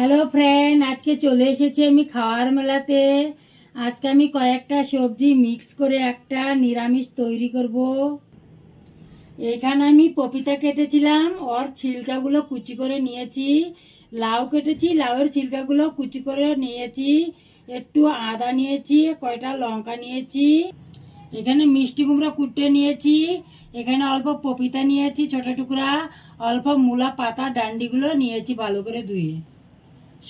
Hello friend, আজকে চলে এসেছি আমি খাওয়ার মেলাতে। আজকে আমি কয়েকটা সবজি মিক্স করে একটা নিরামিষ তৈরি করব। এখানে আমি পপিতা কেটেছিলাম, ওর ছিলকাগুলো কুচি করে নিয়েছি। লাউ কেটেছি, লাউয়ের ছিলকাগুলো কুচি করে নিয়েছি। একটু আদা নিয়েছি, কয়টা লঙ্কা নিয়েছি। এখানে মিষ্টি কুমড়া কুটে নিয়েছি। এখানে অল্প পপিতা নিয়েছি ছোট টুকরা, অল্প মূলা পাতা ডান্ডিগুলো নিয়েছি ভালো করে ধুয়ে।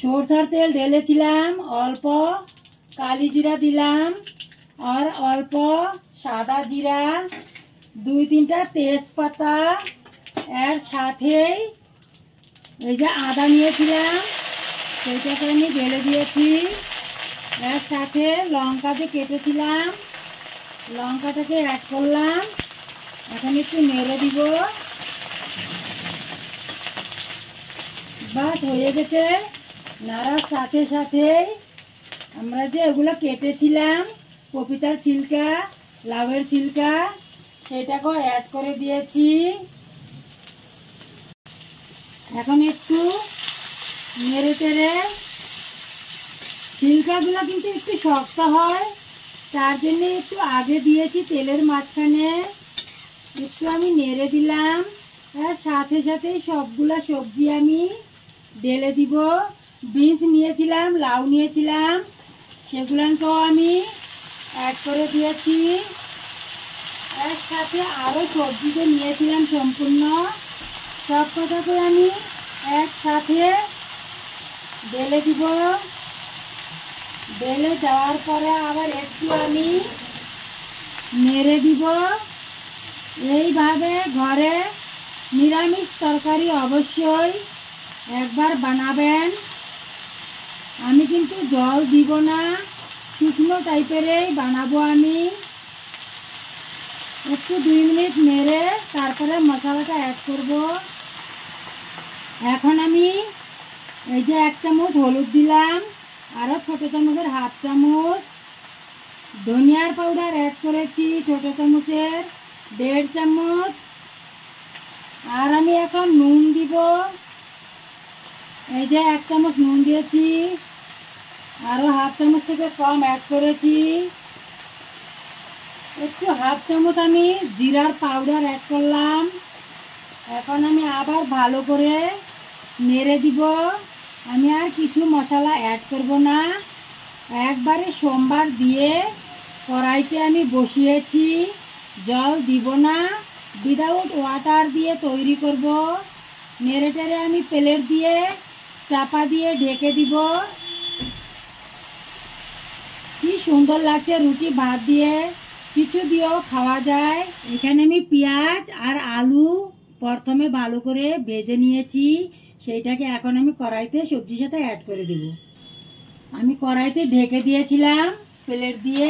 সরষের তেল ঢেলেছিলাম, অল্প কালি জিরা দিলাম আর অল্প সাদা জিরা, 2-3টা তেজপাতা, এর সাথে এই যে আদা নিয়েছিলাম সেইটাকে আমি ঢেলে দিয়েছি। এর সাথে লঙ্কা যে কেটেছিলাম লঙ্কাটাকে অ্যাড করলাম। এখন একটু নেড়ে দিব। বাস হয়ে গেছে। নাড়ার সাথে সাথে আমরা যে এগুলো কেটেছিলাম পপিতার ছিলকা, লাউয়ের ছিলকা, সেটাকেও অ্যাড করে দিয়েছি। এখন একটু নেড়ে টেড়ে, ছিলকাগুলো কিন্তু একটু শক্ত হয়, তার জন্য একটু আগে দিয়েছি তেলের মাঝখানে। একটু আমি নেড়ে দিলাম। আর সাথে সাথে সবগুলা সবজি আমি ঢেলে দিব। বিনস নিয়েছিলাম, লাউ নিয়েছিলাম, সেগুলোকেও আমি অ্যাড করে দিয়েছি। এর সাথে আরও সবজি যে নিয়েছিলাম সম্পূর্ণ সব কটাকে আমি একসাথে ঢেলে দিব। ঢেলে দেওয়ার পরে আবার একটু আমি নেড়ে দিব। এইভাবে ঘরে নিরামিষ তরকারি অবশ্যই একবার বানাবেন। আমি কিন্তু জল দিব না, শুকনো টাইপেরই বানাবো আমি। একটু 2 মিনিট নেড়ে তারপরে মশলাটা অ্যাড করব। এখন আমি এই যে 1 চামচ হলুদ দিলাম, আরও ছোটো চামচের 1/2 চামচ ধনিয়ার পাউডার অ্যাড করেছি, ছোটো চামচের 1.5 চামচ। আর আমি এখন নুন দিব। এই যে 1 চামচ নুন দিয়েছি, আরও 1/2 চামচ থেকে কম অ্যাড করেছি। একটু 1/2 চামচ আমি জিরার পাউডার অ্যাড করলাম। এখন আমি আবার ভালো করে নেড়ে দিব। আমি আর কিছু মশলা অ্যাড করব না, একবারে সোমবার দিয়ে কড়াইতে আমি বসিয়েছি। জল দিব না, উইদাউট ওয়াটার দিয়ে তৈরি করব। নেড়ে টেড়ে আমি প্লেট দিয়ে চাপা দিয়ে ঢেকে দিব। কি সুন্দর লাগছে, রুটি ভাত দিয়ে কিছু দিয়েও খাওয়া যায়। এখানে আমি পেঁয়াজ আর আলু প্রথমে ভালো করে ভেজে নিয়েছি, সেইটাকে এখন আমি কড়াইতে সবজির সাথে অ্যাড করে দেব। আমি কড়াইতে ঢেকে দিয়েছিলাম, প্লেট দিয়ে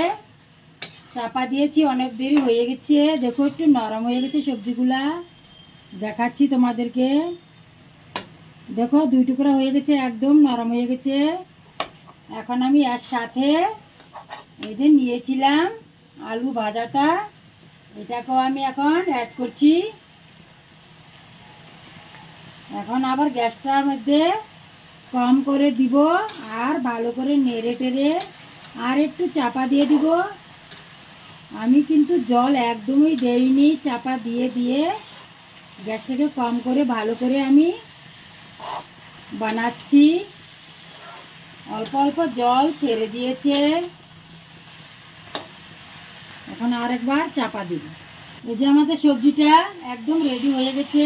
চাপা দিয়েছি। অনেক দেরি হয়ে গেছে, দেখো একটু নরম হয়ে গেছে সবজিগুলা। দেখাচ্ছি তোমাদেরকে, দেখো 2 টুকরা হয়ে গেছে, একদম নরম হয়ে গেছে। এখন আমি এর সাথে এই যে নিয়েছিলাম আলু ভাজাটা, এটাকেও আমি এখন অ্যাড করছি। এখন আবার গ্যাসটার মধ্যে কম করে দিব আর ভালো করে নেড়ে টেড়ে আর একটু চাপা দিয়ে দিব। আমি কিন্তু জল একদমই দেইনি, চাপা দিয়ে দিয়ে গ্যাসটাকে কম করে ভালো করে আমি বানাচ্ছি। অল্প অল্প জল ছেড়ে দিয়েছে। এখন আরেকবার চাপা দিব। এই যে আমাদের সবজিটা একদম রেডি হয়ে গেছে।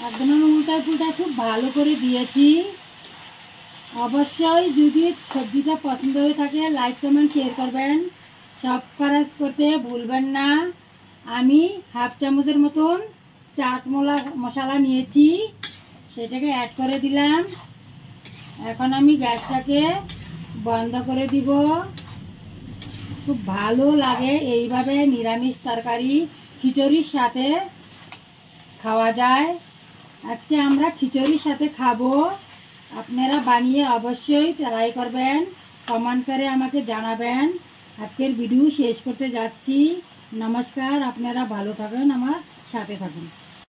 একদম আমি উল্টায় পুল্টায় খুব ভালো করে দিয়েছি। অবশ্যই যদি সবজিটা পছন্দ হয়ে থাকে লাইক কমেন্ট শেয়ার করবেন, সাবস্ক্রাইব করতে ভুলবেন না। আমি 1/2 চামচের মতন চাট মশলা নিয়েছি, সেটাকে অ্যাড করে দিলাম। এখন আমি গ্যাসটাকে বন্ধ করে দিব। খুব ভালো লাগে এইভাবে নিরামিষ তরকারি খিচুড়ির সাথে খাওয়া যায়। আজকে আমরা খিচুড়ির সাথে খাবো। আপনারা বানিয়ে অবশ্যই ট্রাই করবেন, কমেন্ট করে আমাকে জানাবেন। আজকের ভিডিও শেষ করতে যাচ্ছি। নমস্কার, আপনারা ভালো থাকুন, আমার সাথে থাকুন।